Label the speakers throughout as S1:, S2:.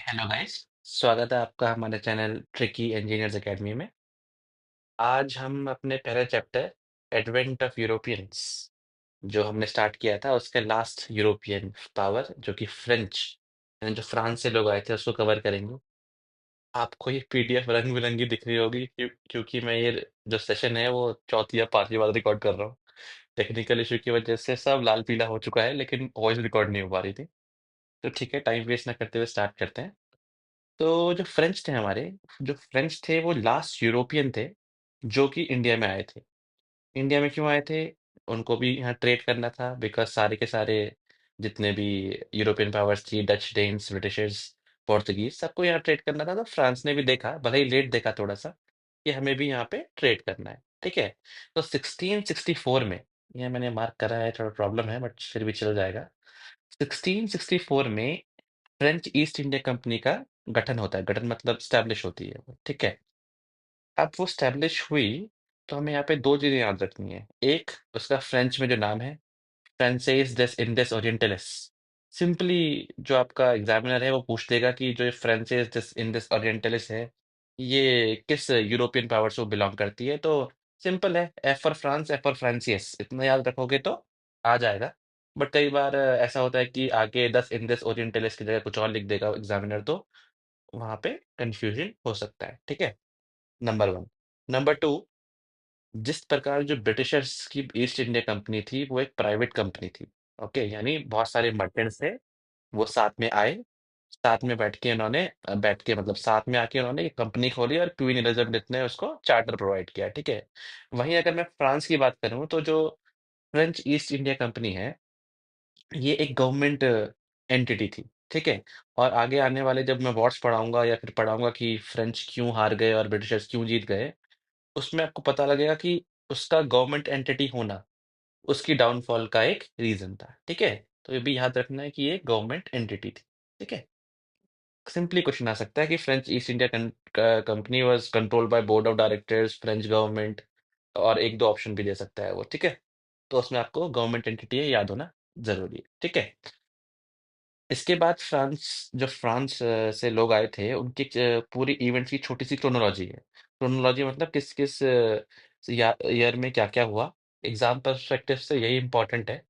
S1: Hello guys. स्वागत है आपका हमारे चैनल ट्रिकी इंजीनियर्स एकेडमी में। आज हम अपने पहले चैप्टर एडवेंट ऑफ यूरोपियंस जो हमने स्टार्ट किया था उसके लास्ट यूरोपियन पावर जो कि फ्रेंच यानी जो फ्रांस से लोग आए थे उसको कवर करेंगे। आपको ये पीडीएफ रंग बिरंगी दिख रही होगी क्योंकि मैं ये जो सेशन है वो चौथी या पांचवी बार रिकॉर्ड कर रहा हूँ। टेक्निकल इशू की वजह से सब लाल पीला हो चुका है लेकिन वॉइस रिकॉर्ड नहीं हो पा रही थी। तो ठीक है, टाइम वेस्ट ना करते हुए स्टार्ट करते हैं। तो जो फ्रेंच थे हमारे, जो फ्रेंच थे वो लास्ट यूरोपियन थे, जो कि इंडिया में आए थे। इंडिया में क्यों आए थे? उनको भी यहाँ ट्रेड करना था बिकॉज़ सारे के सारे जितने भी यूरोपियन पावर्स थी, डच, डेन्स, ब्रिटिशर्स, पोर्तुगीज़ सबको यहाँ ट्रेड करना था। तो फ्रांस ने भी देखा, भले ही लेट देखा थोड़ा-सा, कि हमें भी यहाँ पे ट्रेड करना है, ठीक है? तो 1664 में, ये मैंने मार्क करा है, थोड़ा प्रॉब्लम है बट फिर भी चल जाएगा। 1664 में फ्रेंच ईस्ट इंडिया कंपनी का गठन होता है। गठन मतलब स्टैब्लिश होती है वो, ठीक है? अब वो स्टैब्लिश हुई, तो हमें यहाँ पे 2 चीज़ें याद रखनी है। एक, उसका फ्रेंच में जो नाम है, फ्रांसेस डेस इंडस ओरिएंटलिस। सिंपली जो आपका एग्ज़ामिनर है, वो पूछ देगा कि जो ये फ्रांसेस डेस इंडस ओरिएंटलिस है, ये किस यूरोपियन पावर से वो बिलॉन्ग करती है? तो सिंपल है, F for France, F for Francois. इतना याद रखोगे तो आ जाएगा। बट कई बार ऐसा होता है कि आगे 10 इंडस ओरिएंटलिस की जगह कुछ और लिख देगा एग्ज़ामिनर, तो वहाँ पे कन्फ्यूज़न हो सकता है, ठीक है? नंबर 1। नंबर 2, जिस प्रकार जो ब्रिटिशर्स की ईस्ट इंडिया कंपनी थी, वो एक प्राइवेट कंपनी थी, ओके? यानी बहुत सारे मर्चेंट्स थे, वो साथ में आए, साथ में बैठ के उन्होंने बैठ के मतलब साथ में आके उन्होंने एक कंपनी खोली और क्वीन एलिज़ाबेथ ने उसको चार्टर प्रोवाइड किया, ठीक है? वहीं अगर मैं फ्रांस की बात करूँ, तो जो फ्रेंच ईस्ट इंडिया कंपनी है, ये एक गवर्नमेंट एंटिटी थी, ठीक है? और आगे आने वाले जब मैं वॉर्स पढ़ाऊँगा या फिर पढ़ाऊँगा कि फ्रेंच क्यों हार गए और ब्रिटिशर्स क्यों जीत गए, उसमें आपको पता लगेगा कि उसका गवर्नमेंट एंटिटी होना, उसकी डाउनफॉल का एक रीज़न था, ठीक है? तो ये भी याद रखना है कि ये गवर्नमेंट एंटिटी थी, ठीक है? सिंपली क्वेश्चन आ सकता है कि French East India company was controlled by board of directors, French government, और 1-2 ऑप्शन भी दे सकता है वो, ठीक है? तो उसमें आपको गवर्नमेंट एंटिटी है याद होना ज़रूरी है, ठीक है? इसके बाद फ्रांस से लोग आए थे, उनकी पूरी इवेंट्स की छोटी-सी क्रोनोलॉजी है। क्रोनोलॉजी मतलब किस-किस या ईयर में क्या-क्या हुआ, एग्ज़ाम पर्सपेक्टिव से यही इम्पोर्टेंट है।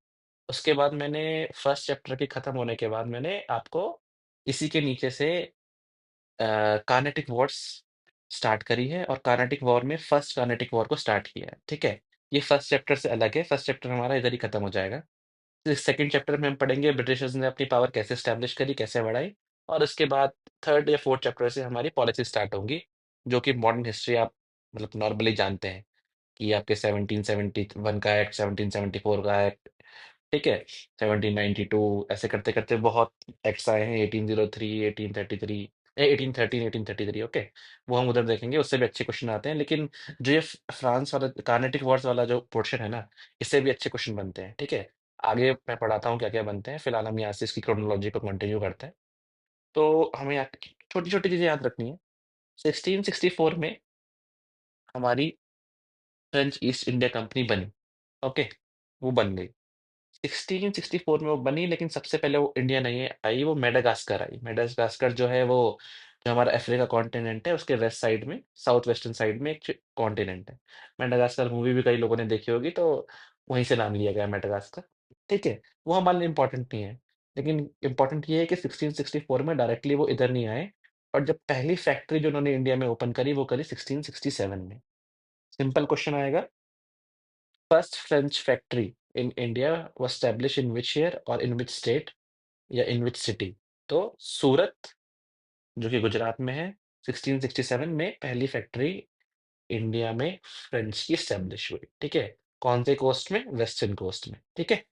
S1: उसके बाद मैंने फर्स्ट चैप्टर के खत्म होने के बाद मैंने आपको इसी के नीचे से कार्नेटिक वॉर्स स्टार्ट करी है और कार्नेटिक वॉर में फर्स्ट कार्नेटिक वॉर को स्टार्ट किया है, ठीक है? ये फर्स्ट चैप्टर से अलग है, फर्स्ट चैप्टर हमारा इधर ही खत्म हो जाएगा। फिर सेकंड चैप्टर में हम पढ़ेंगे ब्रिटिशर्स ने अपनी पावर कैसे एस्टैब्लिश करी, कैसे बढ़ाई, और उसके बाद थर्ड या फोर्थ चैप्टर से हमारी पॉलिसी स्टार्ट होंगी, जो कि मॉडर्न हिस्ट्री आप मतलब नॉर्मली जानते हैं कि आपके 1771 का एक्ट, 1774 का एक्ट, ठीक है? 1792 ऐसे करते-करते बहुत एक्ट्स आए हैं, 1803, 1833 1813, 1833, ओके? वो हम उधर देखेंगे, उससे भी अच्छे क्वेश्चन आते हैं, लेकिन जो ये फ्रांस वाला कार्नेटिक वॉर्स वाला जो पोर्शन है ना, इससे भी अच्छे क्वेश्चन बनते हैं, ठीक है? आगे मैं पढ़ाता हूँ क्या-क्या बनते हैं, फिलहाल हम यहाँ से इसकी क्रोनोलॉजी को कंटिन्यू करते हैं। तो हमें यहाँ छोटी-छोटी चीज़ें याद रखनी है। 1664 में हमारी फ्रेंच ईस्ट इंडिया कंपनी बनी, ओके? वो बन गई। 1664 में वो बनी, लेकिन सबसे पहले वो इंडिया नहीं आई, वो मेडागास्कर आई। मेडागास्कर जो है वो जो हमारा अफ्रीका कॉन्टिनेंट है उसके वेस्ट साइड में, साउथ वेस्टर्न साइड में एक कॉन्टिनेंट है। मेडागास्कर मूवी भी कई लोगों ने देखी होगी, तो वहीं से नाम लिया गया मेडागास्कर, ठीक है? वो हमारे लिए इम्पोर्टेंट नहीं है, लेकिन इम्पोर्टेंट ये है कि 1664 में डायरेक्टली वो इधर नहीं आए, और जब पहली फैक्ट्री जो उन्होंने इंडिया में ओपन करी वो करी 1667 में। सिंपल क्वेश्चन आएगा, first French factory in India was established in which year और इन व्हिच स्टेट या इन व्हिच सिटी? तो सूरत, जो कि गुजरात में है, 1667 में पहली फैक्ट्री इंडिया में फ्रेंच की एस्टैब्लिश हुई, ठीक है? कौन से कोस्ट में? वेस्टर्न कोस्ट में, ठीक है?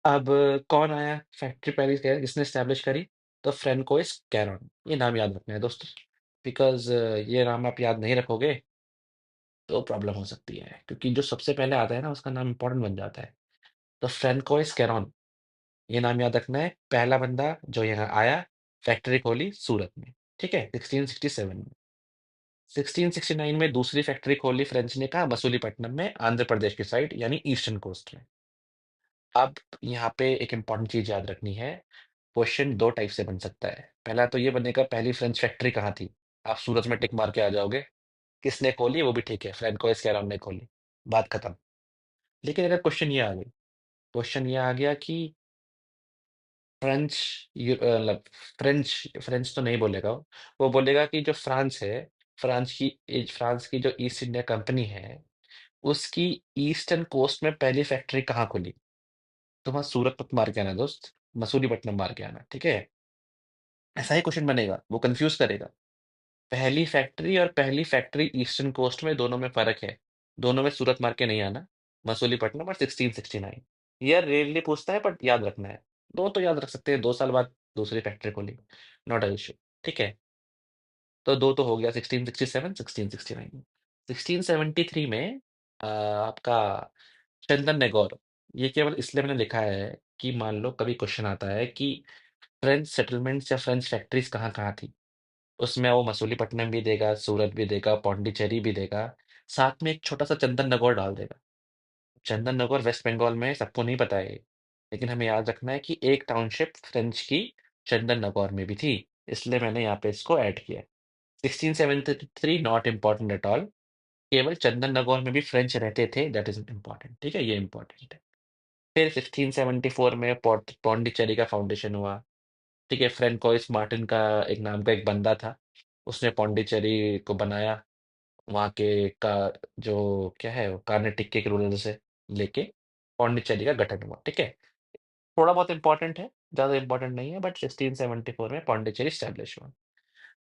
S1: अब कौन आया फैक्ट्री पहली किसने एस्टैब्लिश करी? तो फ्रैंकोइस कैरोन। ये नाम याद रखना है दोस्तों, बिकॉज़ ये नाम आप याद नहीं रखोगे तो प्रॉब्लम हो सकती है, क्योंकि जो सबसे पहले आता है ना उसका नाम इम्पोर्टेंट बन जाता है। तो फ्रैंकोइस कैरोन, ये नाम याद रखना है, पहला बंदा जो यहाँ आया, फैक्ट्री खोली सूरत में, ठीक है? 1667 में। 1669 में दूसरी फैक्ट्री खोली फ्रेंच ने, कहाँ? मसूलीपट्टनम में, आंध्र प्रदेश की साइड यानी ईस्टर्न कोस्ट में। अब यहाँ पे एक इम्पोर्टेंट चीज़ याद रखनी है, क्वेश्चन दो टाइप से बन सकता है। पहला तो ये बनेगा, पहली फ्रेंच फैक्ट्री कहाँ थी? आप सूरत में टिक मार के आ जाओगे। किसने खोली वो भी ठीक है, फ्रैंकोइस कैरोन ने खोली, बात खत्म। लेकिन अगर क्वेश्चन ये आ गया कि फ्रेंच मतलब फ्रेंच फ्रेंच तो नहीं बोलेगा वो बोलेगा कि जो फ्रांस है, फ्रांस की जो ईस्ट इंडिया कंपनी है, उसकी ईस्टर्न कोस्ट में पहली फैक्ट्री कहाँ खुली? तो वहां सूरत मत मार के आना दोस्त, मसूलीपट्टनम मार के आना, ठीक है? ऐसा ही क्वेश्चन बनेगा, वो कंफ्यूज करेगा। पहली फैक्ट्री और पहली फैक्ट्री ईस्टर्न कोस्ट में, दोनों में फर्क है। दोनों में सूरत मार के नहीं आना, मसूलीपट्टनम और 1669। ये रेयरली पूछता है, बट याद रखना है। दो तो याद रख सकते हैं, 2 साल बाद दूसरी फैक्ट्री खोली, नॉट अ इशू। ठीक है, तो दो तो हो गया, 1667, 1669। 1673 में आपका चंदन नेगौर, ये केवल इसलिए मैंने लिखा है कि मान लो कभी क्वेश्चन आता है कि फ्रेंच सेटलमेंट्स या फ्रेंच फैक्ट्रीज कहाँ कहाँ थी, उसमें वो मसूलीपट्टनम भी देगा, सूरत भी देगा, पौंडीचेरी भी देगा, साथ में एक छोटा सा चंदन नगौर डाल देगा। चंदन नगौर वेस्ट बंगाल में, सबको नहीं पता है ये, लेकिन हमें याद रखना है कि एक टाउनशिप फ्रेंच की चंदन नगौर में भी थी, इसलिए मैंने यहाँ पे इसको ऐड किया है। 1673 नॉट इम्पॉर्टेंट एट ऑल, केवल चंदन नगौर में भी फ्रेंच रहते थे, दैट इज इम्पॉर्टेंट, ठीक है, ये इम्पॉर्टेंट है। फिर 1674 में पौंडीचेरी का फाउंडेशन हुआ। ठीक है, फ्रेंकोइस मार्टिन का एक नाम का एक बंदा था, उसने पौंडीचेरी को बनाया, वहाँ के का जो क्या है, कार्नेटिक के रूलर से लेके पौंडीचेरी का गठन हुआ। ठीक है, थोड़ा बहुत इंपॉर्टेंट है, ज़्यादा इंपॉर्टेंट नहीं है, बट 1674 में पौंडीचेरी स्टैब्लिश हुआ।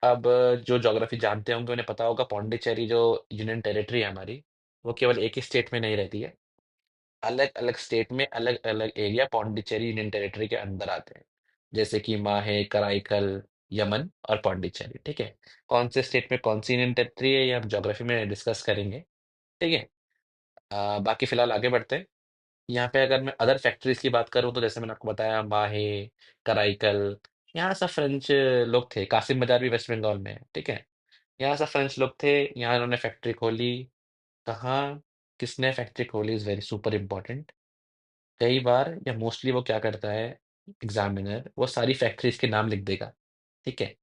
S1: अब जो ज्योग्राफी जानते होंगे उन्हें पता होगा, पौंडीचेरी जो यूनियन टेरिटरी है हमारी, वो केवल एक ही स्टेट में नहीं रहती है। अलग अलग स्टेट में अलग अलग एरिया पौंडीचेरी यूनियन टेरिटरी के अंदर आते हैं, जैसे कि माहे, कराईकल, यमन और पौंडीचेरी। ठीक है, कौन से स्टेट में कौन सी यूनियन टेरिटरी है, ये हम ज्योग्राफी में डिस्कस करेंगे। ठीक है, बाकी फिलहाल आगे बढ़ते हैं। यहाँ पे अगर मैं अदर फैक्ट्रीज की बात करूँ, तो जैसे मैंने आपको बताया, माहे, कराईकल, यहाँ सब फ्रेंच लोग थे। कासिम बाजार भी वेस्ट बंगाल में है। ठीक है, यहाँ सब फ्रेंच लोग थे, यहाँ इन्होंने फैक्ट्री खोली। कहाँ, किसने फैक्ट्री खोली इज वेरी सुपर इम्पोर्टेंट। कई बार या मोस्टली वो क्या करता है, एग्जामिनर वो सारी फैक्ट्रीज के नाम लिख देगा। ठीक है,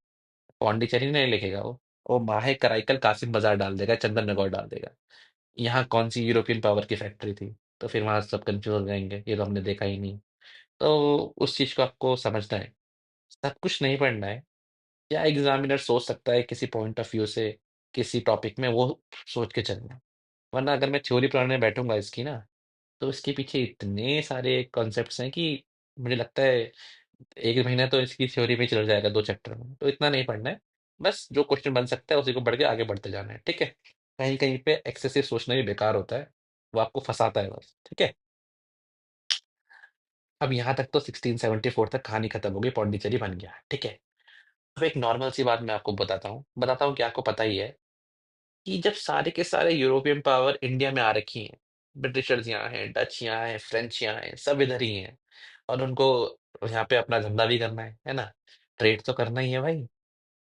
S1: पौंडीचेरी नहीं लिखेगा वो माहे, कराईकल, कासिम बाजार डाल देगा, चंदन नगौर डाल देगा। यहाँ कौन सी यूरोपियन पावर की फैक्ट्री थी, तो फिर वहां सब कंफ्यूज हो जाएंगे, ये तो हमने देखा ही नहीं। तो उस चीज को आपको समझना है, सब कुछ नहीं पढ़ना है। या एग्जामिनर सोच सकता है किसी पॉइंट ऑफ व्यू से, किसी टॉपिक में, वो सोच के चलना। वरना अगर मैं थ्योरी पढ़ने बैठूंगा इसकी ना, तो इसके पीछे इतने सारे कॉन्सेप्ट्स हैं कि मुझे लगता है 1 महीना तो इसकी थ्योरी में ही चल जाएगा, 2 चैप्टर में। तो इतना नहीं पढ़ना है, बस जो क्वेश्चन बन सकता है उसी को बढ़ के आगे बढ़ते जाना है। ठीक है, कहीं कहीं पे एक्सेसिव सोचना भी बेकार होता है, वो आपको फंसाता है बस। ठीक है, अब यहाँ तक तो 1674 तक कहानी खत्म हो गई, पौंडीचेरी बन गया। ठीक है, अब एक नॉर्मल सी बात मैं आपको बताता हूँ कि आपको पता ही है कि जब सारे के सारे यूरोपियन पावर इंडिया में आ रखी हैं, ब्रिटिशर्स यहाँ हैं, डच यहाँ हैं, फ्रेंच यहाँ हैं, सब इधर ही हैं, और उनको यहाँ पे अपना धंधा भी करना है ना, ट्रेड तो करना ही है भाई।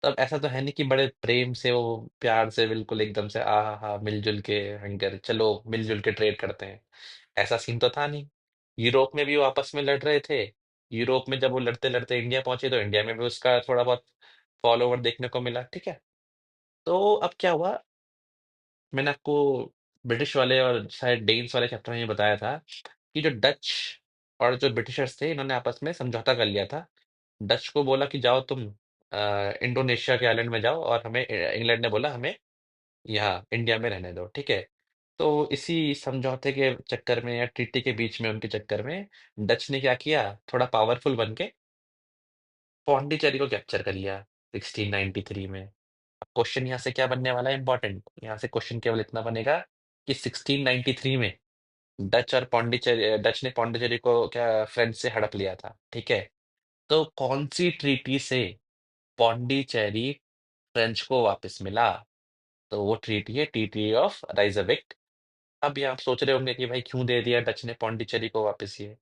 S1: तब ऐसा तो है नहीं कि बड़े प्रेम से, वो प्यार से, बिल्कुल एकदम से आ हा हा मिलजुल के हंगर चलो मिलजुल के ट्रेड करते हैं, ऐसा सीन तो था नहीं। यूरोप में भी वो आपस में लड़ रहे थे। यूरोप में जब वो लड़ते लड़ते इंडिया पहुंचे, तो इंडिया में भी उसका थोड़ा बहुत फॉलोवर देखने को मिला। ठीक है, तो अब क्या हुआ, मैंने आपको ब्रिटिश वाले और शायद डेन्स वाले चैप्टर में ये बताया था कि जो डच और जो ब्रिटिशर्स थे, इन्होंने आपस में समझौता कर लिया था। डच को बोला कि जाओ तुम इंडोनेशिया के आइलैंड में जाओ, और हमें इंग्लैंड ने बोला हमें यहाँ इंडिया में रहने दो। ठीक है, तो इसी समझौते के चक्कर में या ट्रीटी के बीच में, उनके चक्कर में, डच ने क्या किया, थोड़ा पावरफुल बन के पौंडीचेरी को कैप्चर कर लिया 1693 में। क्वेश्चन यहाँ से क्या बनने वाला है, इंपॉर्टेंट, यहाँ से क्वेश्चन केवल इतना बनेगा कि 1693 में डच ने पौंडीचेरी को क्या फ्रेंच से हड़प लिया था। ठीक है, तो कौन सी ट्रीटी से पौंडीचेरी फ्रेंच को वापस मिला? तो वो ट्रीटी है ट्रीटी ऑफ राइजविक। अब ये आप सोच रहे होंगे कि भाई क्यों दे दिया डच ने पौंडीचेरी को वापस, ये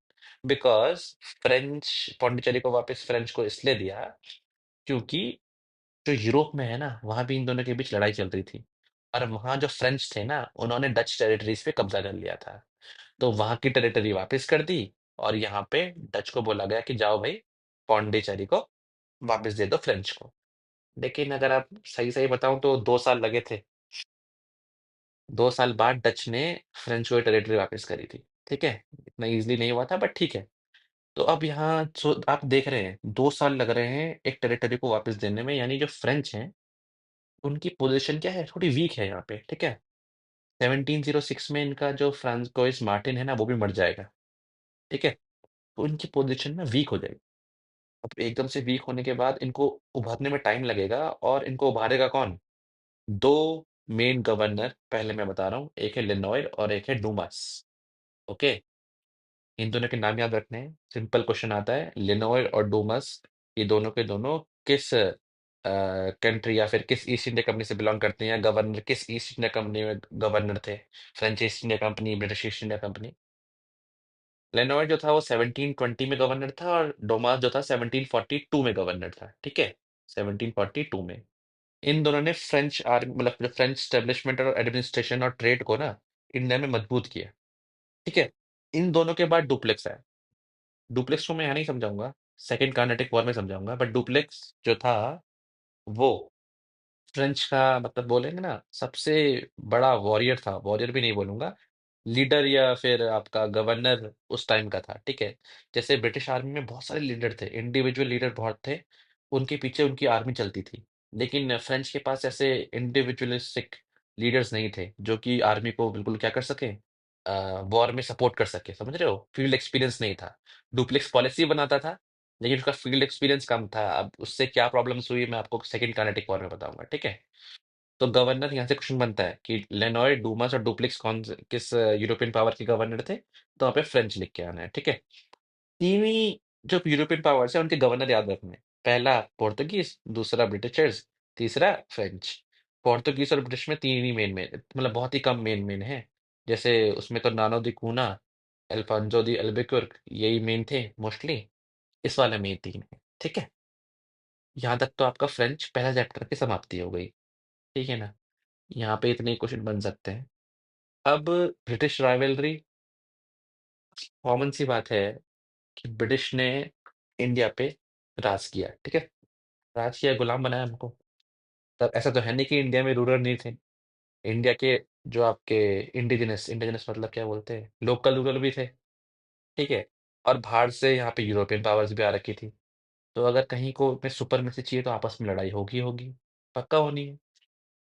S1: बिकॉज फ्रेंच पौंडीचेरी को वापस फ्रेंच को इसलिए दिया क्योंकि जो यूरोप में है ना, वहां भी इन दोनों के बीच लड़ाई चल रही थी, और वहां जो फ्रेंच थे ना, उन्होंने डच टेरिटरीज पे कब्जा कर लिया था। तो वहां की टेरिटरी वापस कर दी, और यहाँ पे डच को बोला गया कि जाओ भाई, पौंडीचेरी को वापस दे दो फ्रेंच को। लेकिन अगर आप सही-सही बताऊँ तो 2 साल लगे थे। 2 साल बाद डच ने फ्रेंच को ये टेरिटरी वापस करी थी, ठीक है? इतना ईज़िली नहीं हुआ था बट ठीक है। तो अब यहाँ आप देख रहे हैं 2 साल लग रहे हैं एक टेरिटरी को वापस देने में, यानी जो फ्रेंच हैं, उनकी पोज़ीशन क्या है, थोड़ी वीक है यहाँ पे, ठीक है? 1706 में इनका जो फ्रांकोइस मार्टिन है ना, वो भी मर जाएगा, ठीक है? तो इनकी पोज़ीशन ना वीक हो जाएगी। अब एकदम से वीक होने के बाद इनको उभरने में टाइम लगेगा और इनको उभारेगा कौन? 2 मेन गवर्नर पहले मैं बता रहा हूँ, एक है लिनोयर और एक है डूमास, ओके? इन दोनों के नाम याद रखने हैं। सिंपल क्वेश्चन आता है, लिनोयर और डूमास ये दोनों के दोनों किस कंट्री या फिर किस ईस्ट इंडिया कंपनी से बिलॉन्ग करते हैं, या गवर्नर किस ईस्ट इंडिया कंपनी में गवर्नर थे? French East India company, British East India company. Lenoir जो था वो 1720 में गवर्नर था और डोमास जो था 1742 में गवर्नर था, ठीक है? 1742 में। इन दोनों ने फ्रेंच आर्मी मतलब जो फ्रेंच एस्टेब्लिशमेंट और एडमिनिस्ट्रेशन और ट्रेड को ना इंडिया में मजबूत किया, ठीक है? इन दोनों के बाद डुप्लेक्स आया। डुप्लेक्स को मैं यहाँ नहीं समझाऊँगा, सेकंड कार्नेटिक वॉर में समझाऊँगा, बट डुप्लेक्स जो था वो फ्रेंच का मतलब बोलेंगे ना सबसे बड़ा वॉरियर था, वॉरियर भी नहीं बोलूँगा, लीडर या फिर आपका गवर्नर उस टाइम का था, ठीक है? जैसे ब्रिटिश आर्मी में बहुत सारे लीडर थे, इंडिविजुअल लीडर बहुत थे, उनके पीछे उनकी आर्मी चलती थी। लेकिन फ्रेंच के पास ऐसे इंडिविजुअलिस्टिक लीडर्स नहीं थे, जो कि आर्मी को बिल्कुल क्या कर सकें वॉर में सपोर्ट कर सकें, समझ रहे हो? फील्ड एक्सपीरियंस नहीं था। डुप्लेक्स पॉलिसी बनाता था, लेकिन उसका फील्ड एक्सपीरियंस कम था। अब उससे क्या प्रॉब्लम्स हुई, मैं आपको सेकंड कार्नेटिक वॉर में बताऊँगा, ठीक है? तो गवर्नर यहाँ से क्वेश्चन बनता है कि लेनॉय, डूमास और डुप्लेक्स किस यूरोपियन पावर के गवर्नर थे? तो वहाँ पे फ्रेंच लिख के आना है, ठीक है? तीन ही जो यूरोपियन पावर्स हैं उनके गवर्नर याद रखने हैं। पहला पोर्तुगीज, दूसरा ब्रिटिशर्स, तीसरा फ्रेंच। पोर्तुगीज और ब्रिटिश में तीन ही मेन मेन मतलब बहुत ही कम मेन मेन है। जैसे उसमें तो नानो दी कूना, अल्फांसो दी अल्बुकर्क यही मेन थे मोस्टली। इस वाले में ये तीन है, ठीक है? यहाँ तक तो आपका फ्रेंच पहला चैप्टर की समाप्ति हो गई, ठीक है ना? यहाँ पे इतने क्वेश्चन बन सकते हैं। अब ब्रिटिश राइवलरी, कॉमन सी बात है कि ब्रिटिश ने इंडिया पे राज किया, ठीक है? राज किया, गुलाम बनाया हमको। तब ऐसा तो है नहीं कि इंडिया में रूलर नहीं थे। इंडिया के जो आपके इंडिजिनस इंडिजिनस मतलब क्या बोलते हैं? लोकल रूलर भी थे, ठीक है? और बाहर से यहाँ पे यूरोपियन पावर्स भी आ रखी थी। तो अगर कहीं को में सुपरमेसी चाहिए तो आपस में लड़ाई होगी होगी, पक्का होनी है।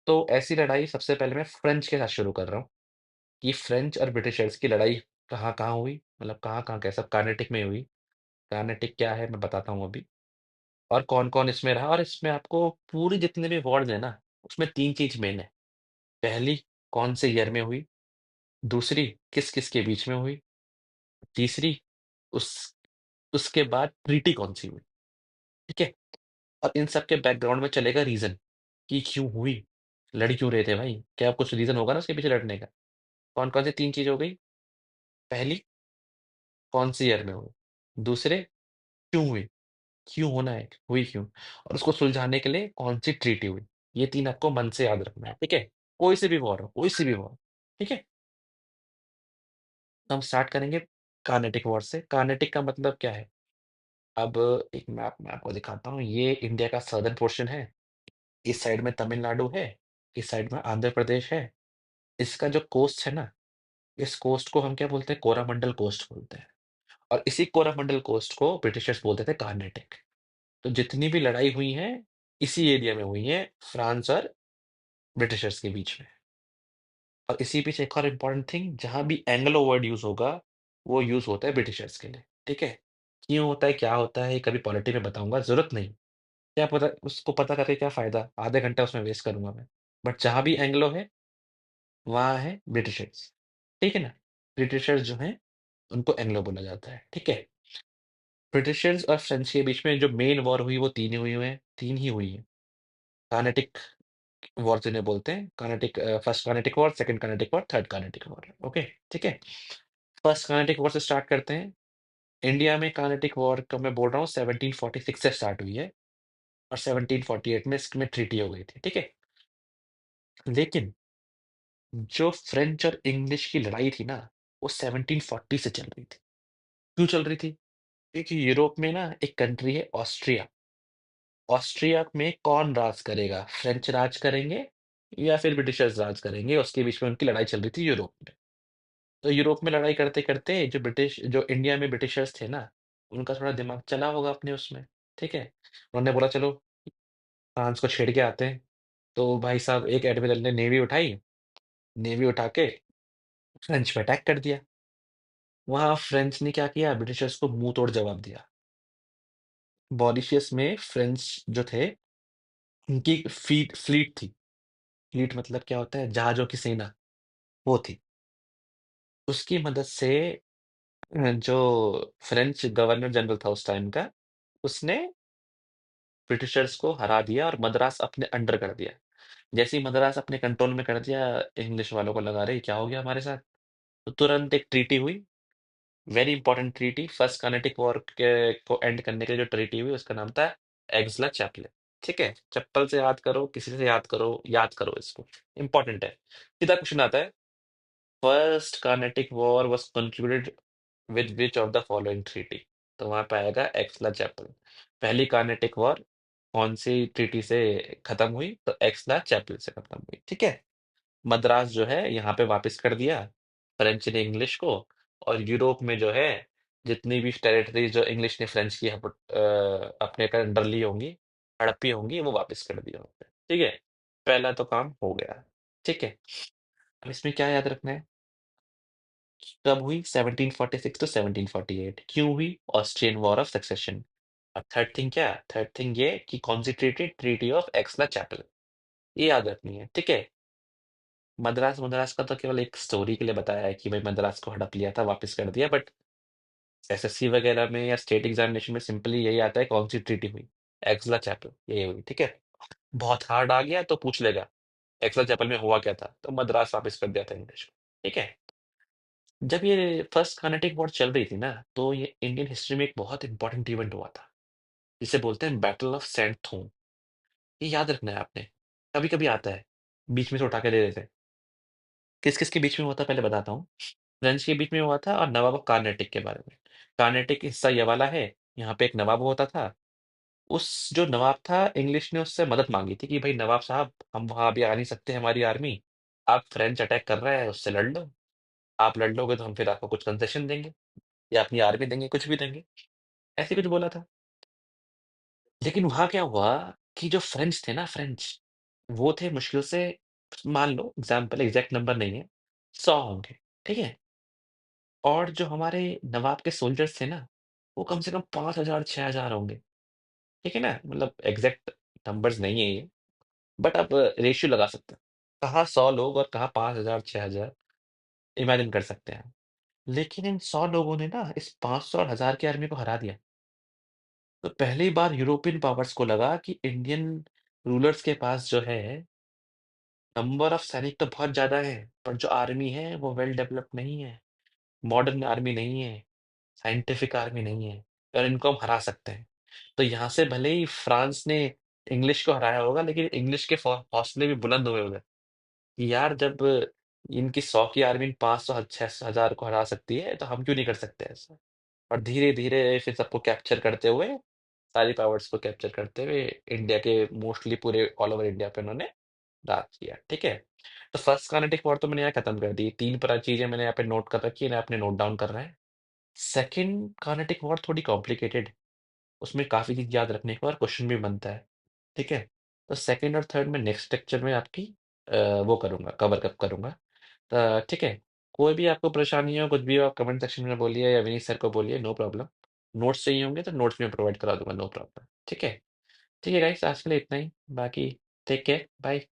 S1: तो ऐसी लड़ाई सबसे पहले मैं फ्रेंच के साथ शुरू कर रहा हूँ कि फ्रेंच और ब्रिटिशर्स की लड़ाई कहाँ-कहाँ हुई? मतलब कहाँ-कहाँ क्या सब कार्नेटिक में हुई। कार्नेटिक क्या है मैं बताता हूँ अभी। और कौन-कौन इसमें रहा, और इसमें आपको पूरी जितने भी वॉर्स है ना, उसमें 3 चीज़ मेन है। पहली, कौन से ईयर में हुई? दूसरी, किस-किस के बीच में हुई? तीसरी, उस उसके बाद ट्रीटी कौन-सी हुई? ठीक है? और इन सब के बैकग्राउंड में चलेगा रीज़न कि क्यों हुई? लड़ क्यों रहे थे भाई? क्या कुछ रीज़न होगा ना उसके पीछे लड़ने का? कौन-कौन सी 3 चीज़ हो गई? पहली, कौन से ईयर में हुई? दूसरे, क्यों हुई? क्यों होना है? हुई क्यों? और उसको सुलझाने के लिए कौन-सी ट्रीटी हुई? ये 3 आपको मन से याद रखना है, ठीक है? कोई सी भी वॉर हो, कोई सी भी वॉर, ठीक है? तो हम स्टार्ट करेंगे कार्नेटिक वॉर से। कार्नेटिक का मतलब क्या है? अब एक मैप मैं आपको दिखाता हूँ, ये इंडिया का सदर्न पोर्शन है, इस साइड में तमिलनाडु है, इस साइड में आंध्र प्रदेश है। इसका जो कोस्ट है ना, इस कोस्ट को हम क्या बोलते हैं? कोरामंडल कोस्ट बोलते हैं, और इसी कोरामंडल कोस्ट को ब्रिटिशर्स बोलते थे कार्नेटिक। तो जितनी भी लड़ाई हुई हैं, इसी एरिया में हुई हैं, फ्रांस और ब्रिटिशर्स के बीच में। और इसी बीच एक और इम्पोर्टेंट थिंग, जहाँ भी एंग्लो वर्ड यूज़ होगा, वो यूज़ होता है ब्रिटिशर्स के लिए, ठीक है? क्यों होता है, क्या होता है, ये कभी पॉलिटी में बताऊँगा, ज़रूरत नहीं। क्या पता उसको पता करके क्या फ़ायदा? आधे घंटा उसमें वेस्ट करूँगा मैं। बट जहाँ भी एंग्लो है, वहाँ है ब्रिटिशर्स, ठीक है ना? ब्रिटिशर्स जो हैं, उनको एंग्लो बोला जाता है, ठीक है? ब्रिटिशर्स और फ्रेंच के बीच में जो मेन वॉर हुई, वो 3 ही हुई हुए हैं, 3 ही हुई हैं। कार्नेटिक वॉर जिन्हें बोलते हैं, Carnatic first Carnatic war, second Carnatic war, third Carnatic war, okay, ठीक है? फर्स्ट कार्नेटिक वॉर से स्टार्ट करते हैं। इंडिया में कार्नेटिक वॉर का मैं बोल रहा हूँ 1746 से स्टार्ट हुई है और 1748 में इसमें ट्रीटी हो गई थी, ठीक है? लेकिन जो फ्रेंच और इंग्लिश की लड़ाई थी ना, वो 1740 से चल रही थी। क्यों चल रही थी? क्योंकि यूरोप में ना एक कंट्री है ऑस्ट्रिया। ऑस्ट्रिया में कौन राज करेगा? फ्रेंच राज करेंगे या फिर ब्रिटिशर्स राज करेंगे? उसके बीच में उनकी लड़ाई चल रही थी यूरोप में। तो यूरोप में लड़ाई करते-करते जो इंडिया में ब्रिटिशर्स थे ना, उनका थोड़ा दिमाग चला होगा अपने उसमें, ठीक है? उन्होंने बोला चलो फ्रांस को छेड़ के आते हैं। तो भाई साहब एक एडमिरल ने नेवी उठाई, नेवी उठा के फ्रेंच पे अटैक कर दिया। वहाँ फ्रेंच ने क्या किया? ब्रिटिशर्स को मुँह तोड़ जवाब दिया। मॉरिशस में फ्रेंच जो थे, उनकी फ्लीट थी। फ्लीट मतलब क्या होता है? जहाज़ों की सेना, वो थी। उसकी मदद से जो फ्रेंच गवर्नर जनरल था उस टाइम का, उसने ब्रिटिशर्स को हरा दिया और मद्रास अपने अंडर कर दिया। जैसे ही मद्रास अपने कंट्रोल में कर दिया, इंग्लिश वालों को लगा, "अरे! क्या हो गया हमारे साथ?" तो तुरंत एक ट्रीटी हुई, very important treaty, first Carnatic war के को एंड करने के लिए जो ट्रीटी हुई, उसका नाम था एग्सला-चैपलिन। ठीक है? चप्पल से याद करो, किसी से याद करो इसको, इंपॉर्टेंट है। सीधा क्वेश्चन आता है, first Carnatic war was concluded with which of the following treaty? तो वहाँ पे आएगा एक्सला-चैपलिन। पहली कार्नेटिक वॉर कौन-सी ट्रीटी से खत्म हुई? तो एक्सला-चैपलिन से खत्म हुई, ठीक है? मद्रास जो है यहाँ पे वापस कर दिया फ्रेंच ने इंग्लिश को, और यूरोप में जो है जितनी भी टेरिटरी जो इंग्लिश ने फ्रेंच की अपने अंडर ली होंगी, हड़पी होंगी, वो वापस कर दी वहाँ पे, ठीक है? पहला तो काम हो गया, ठीक है? अब इसमें क्या याद रखना है? कब हुई? 1746 टू 1748। क्यों हुई? Austrian war of succession. और थर्ड थिंग क्या? थर्ड थिंग ये कि कौन सी ट्रीटी? Treaty of Aix la Chapelle. ये याद रखनी है, ठीक है? मद्रास मद्रास का तो केवल एक स्टोरी के लिए बताया है कि भाई मद्रास को हड़प लिया था, वापस कर दिया, बट एसएससी वगैरह में या स्टेट एग्जामिनेशन में सिंपली यही आता है कौन सी ट्रीटी हुई? एक्सला चैपल, यही हुई, ठीक है? बहुत हार्ड आ गया तो पूछ लेगा एक्सला चैपल में हुआ क्या था? तो मद्रास वापस कर दिया था इंग्लिश को, ठीक है? जब ये फर्स्ट कार्नेटिक वॉर चल रही थी ना, तो ये इंडियन हिस्ट्री में एक बहुत इंपॉर्टेंट इवेंट हुआ था, जिसे बोलते हैं बैटल ऑफ सेंट थून। ये याद रखना है आपने, कभी कभी आता है, बीच में से उठा के दे देते हैं। किस किस के बीच में हुआ था पहले बताता हूँ। फ्रेंच के बीच में हुआ था और नवाब कार्नेटिक के बारे में। कार्नेटिक हिस्सा ये वाला है, यहाँ पे एक नवाब होता था। उस जो नवाब था, इंग्लिश ने उससे मदद माँगी थी कि भई नवाब साहब, हम वहाँ अभी आ नहीं सकते, हमारी आर्मी, आप फ्रेंच अटैक कर रहा है, उससे लड़ लो। आप लड़ लोगे तो हम फिर आपको कुछ कंसेशन देंगे या अपनी आर्मी देंगे, कुछ भी देंगे। ऐसे कुछ बोला था। लेकिन वहाँ क्या हुआ कि जो फ्रेंच थे ना फ्रेंच, वो थे मुश्किल से, मान लो एग्ज़ाम्पल, एग्ज़ैक्ट नंबर नहीं है, 100 होंगे, ठीक है? और जो हमारे नवाब के सोल्जर्स थे ना, वो कम से कम 5,000 6,000 होंगे, ठीक है ना? मतलब एग्ज़ैक्ट नंबर्स नहीं है ये, बट आप रेशियो लगा सकते हैं। कहाँ 100 लोग और कहाँ 5,000 6,000, इमेजिन कर सकते हैं। लेकिन इन 100 लोगों ने ना इस 500 और 1000 की आर्मी को हरा दिया। तो पहली बार यूरोपियन पावर्स को लगा कि इंडियन रूलर्स के पास जो है, नंबर ऑफ सैनिक तो बहुत ज़्यादा है, पर जो आर्मी है वो वेल डेवलप्ड नहीं है, मॉडर्न आर्मी नहीं है, साइंटिफिक आर्मी नहीं है, और इनको हम हरा सकते हैं। तो यहाँ से भले ही फ्रांस ने इंग्लिश को हराया होगा, लेकिन इंग्लिश के हौसले भी बुलंद हुए होंगे कि यार जब इनकी 100 की आर्मी 500 6 हजार को हरा सकती है, तो हम क्यों नहीं कर सकते ऐसा? और धीरे धीरे फिर सबको कैप्चर करते हुए, सारी पावर्स को कैप्चर करते हुए, इंडिया के मोस्टली पूरे ऑल ओवर इंडिया पे उन्होंने राज किया, ठीक है? तो फर्स्ट कार्नेटिक वॉर तो मैंने यहाँ खत्म कर दी, तीन चीजें मैंने यहाँ पे नोट कर रखी है, इन्हें आपने नोट डाउन करना है। सेकंड कार्नेटिक वॉर थोड़ी कॉम्प्लिकेटेड, उसमें काफ़ी चीज़ याद रखने के और क्वेश्चन भी बनता है, ठीक है? तो सेकंड और थर्ड में नेक्स्ट लेक्चर में आपकी वो करूँगा, कवर अप करूँगा। ठीक है? कोई भी आपको परेशानी हो, कुछ भी हो, आप कमेंट सेक्शन में बोलिए या विनीत सर को बोलिए, नो प्रॉब्लम। नोट्स चाहिए होंगे तो नोट्स मैं प्रोवाइड करा दूँगा, नो प्रॉब्लम, ठीक है? ठीक है गाइस, आज के लिए इतना ही, बाकी टेक केयर, बाय।